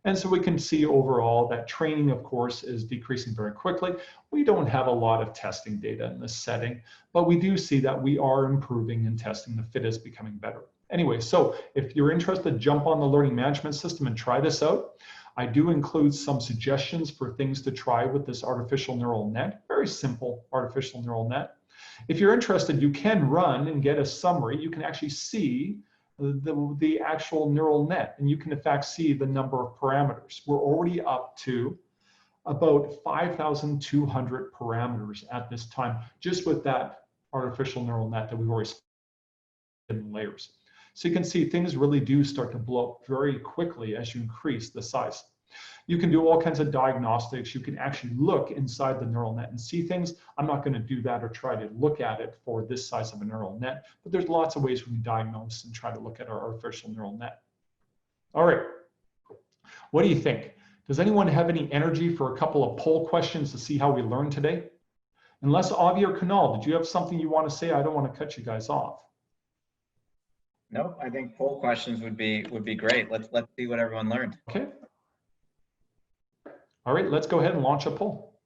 And so we can see overall that training, of course, is decreasing very quickly. We don't have a lot of testing data in this setting, but we do see that we are improving in testing. The fit is becoming better. Anyway, so if you're interested, jump on the learning management system and try this out. I do include some suggestions for things to try with this artificial neural net, very simple artificial neural net. If you're interested, you can run and get a summary. You can actually see the actual neural net, and you can in fact see the number of parameters. We're already up to about 5,200 parameters at this time, just with that artificial neural net that we've already in layers. So you can see things really do start to blow up very quickly as you increase the size. You can do all kinds of diagnostics. You can actually look inside the neural net and see things. I'm not going to do that or try to look at it for this size of a neural net, but there's lots of ways we can diagnose and try to look at our artificial neural net. All right, what do you think? Does anyone have any energy for a couple of poll questions to see how we learned today? Unless Avi or Kunal, did you have something you want to say? I don't want to cut you guys off. No, I think poll questions would be great. Let's see what everyone learned. Okay. All right, let's go ahead and launch a poll.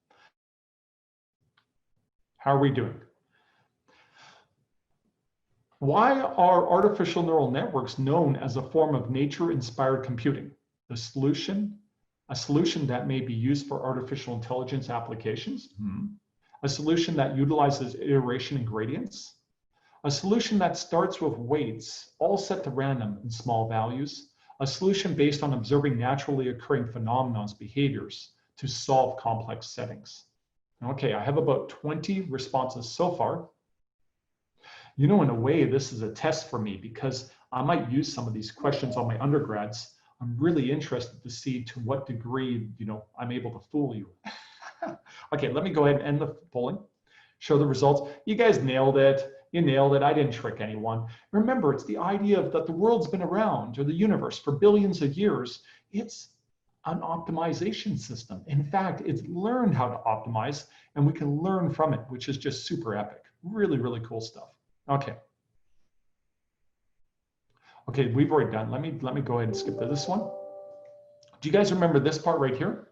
How are we doing? Why are artificial neural networks known as a form of nature-inspired computing? A solution that may be used for artificial intelligence applications. A solution that utilizes iteration and gradients. A solution that starts with weights, all set to random and small values. A solution based on observing naturally occurring phenomenon's behaviors to solve complex settings. Okay, I have about 20 responses so far. You know, in a way, this is a test for me because I might use some of these questions on my undergrads. I'm really interested to see to what degree, you know, I'm able to fool you. Okay, let me go ahead and end the polling, show the results. You guys nailed it. You nailed it. I didn't trick anyone. Remember, it's the idea of that the world's been around, or the universe, for billions of years. It's an optimization system. In fact, it's learned how to optimize, and we can learn from it, which is just super epic. Really, really cool stuff. Okay. Okay, we've already done. Let me go ahead and skip to this one. Do you guys remember this part right here?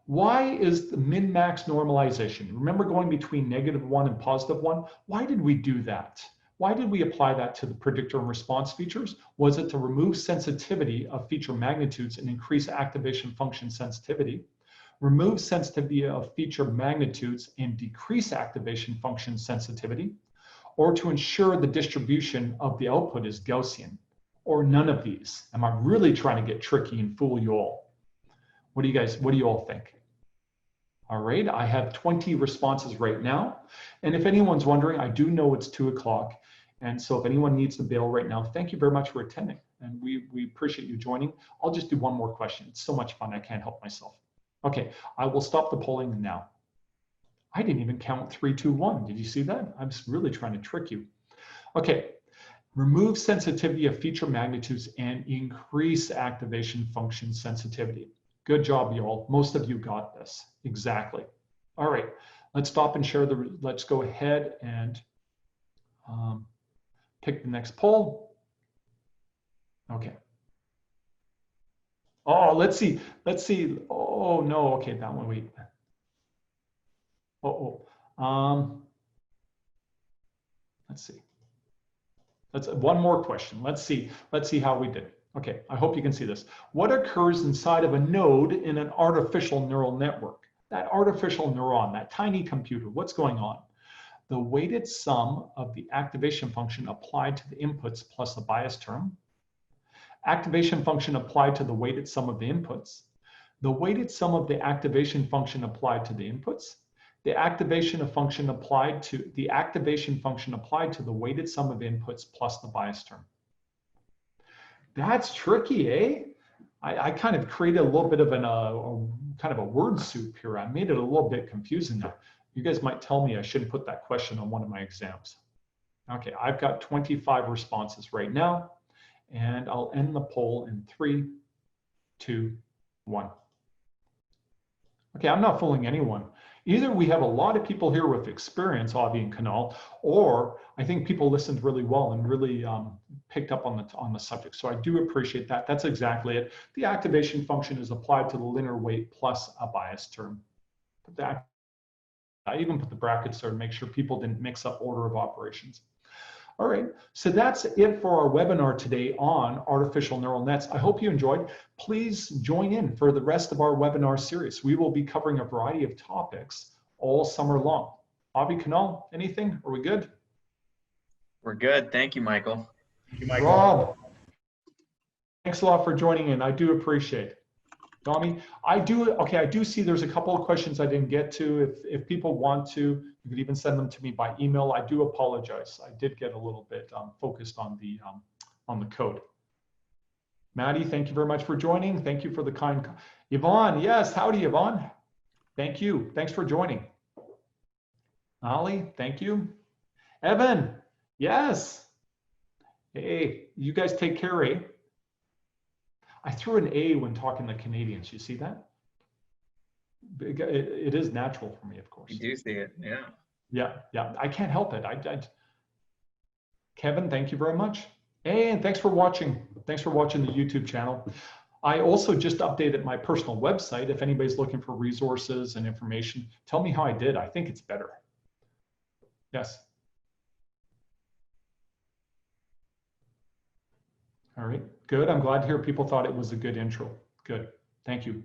Why is the min-max normalization? Remember going between -1 and +1? Why did we do that? Why did we apply that to the predictor and response features? Was it to remove sensitivity of feature magnitudes and increase activation function sensitivity? Remove sensitivity of feature magnitudes and decrease activation function sensitivity? Or to ensure the distribution of the output is Gaussian? Or none of these? Am I really trying to get tricky and fool you all? What do you all think? All right, I have 20 responses right now. And if anyone's wondering, I do know it's 2 o'clock. And so if anyone needs to bail right now, thank you very much for attending. And we appreciate you joining. I'll just do one more question. It's so much fun, I can't help myself. Okay, I will stop the polling now. I didn't even count 3, 2, 1. Did you see that? I'm just really trying to trick you. Okay, remove sensitivity of feature magnitudes and increase activation function sensitivity. Good job, y'all. Most of you got this. Exactly. All right, let's stop and share let's go ahead and pick the next poll. Okay. Oh, let's see. Oh, no, okay, that one, wait. Let's see. That's one more question. Let's see how we did. Okay, I hope you can see this. What occurs inside of a node in an artificial neural network? That artificial neuron, that tiny computer, what's going on? The weighted sum of the activation function applied to the inputs plus a bias term. Activation function applied to the weighted sum of the inputs. The weighted sum of the activation function applied to the inputs. The activation function applied to the weighted sum of inputs plus the bias term. That's tricky, eh? I kind of created a little bit of kind of a word soup here. I made it a little bit confusing now. You guys might tell me I shouldn't put that question on one of my exams. Okay, I've got 25 responses right now, and I'll end the poll in 3, 2, 1. Okay, I'm not fooling anyone. Either we have a lot of people here with experience, Avi and Kunal, or I think people listened really well and really picked up on the subject. So I do appreciate that. That's exactly it. The activation function is applied to the linear weight plus a bias term. I even put the brackets there to make sure people didn't mix up order of operations. All right, so that's it for our webinar today on artificial neural nets. I hope you enjoyed. Please join in for the rest of our webinar series. We will be covering a variety of topics all summer long. Avi Kanal, anything? Are we good? We're good. Thank you, Michael. Thank you, Michael. Rob, thanks a lot for joining in. I do appreciate it. Domi, I do see there's a couple of questions I didn't get to. If people want to, you could even send them to me by email. I do apologize. I did get a little bit focused on the code. Maddie, thank you very much for joining. Thank you for the kind. Yvonne, yes, howdy, Yvonne. Thank you. Thanks for joining. Ali, thank you. Evan, yes. Hey, you guys take care, eh? I threw an A when talking to Canadians. You see that? It is natural for me, of course. You do see it, yeah. Yeah. I can't help it. Kevin, thank you very much. And thanks for watching. Thanks for watching the YouTube channel. I also just updated my personal website. If anybody's looking for resources and information, tell me how I did. I think it's better. Yes. All right, good. I'm glad to hear people thought it was a good intro. Good, thank you.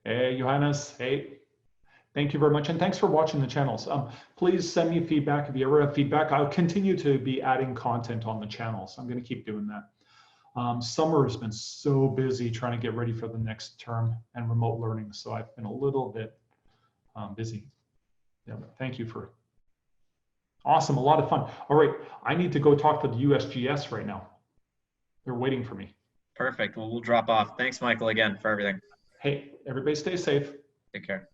Hey, Johannes, hey. Thank you very much, and thanks for watching the channels. Please send me feedback if you ever have feedback. I'll continue to be adding content on the channels. I'm gonna keep doing that. Summer has been so busy trying to get ready for the next term and remote learning, so I've been a little bit busy. Yeah, but thank you for awesome, a lot of fun. All right, I need to go talk to the USGS right now. They're waiting for me. Perfect. Well, we'll drop off. Thanks, Michael, again for everything. Hey, everybody stay safe. Take care.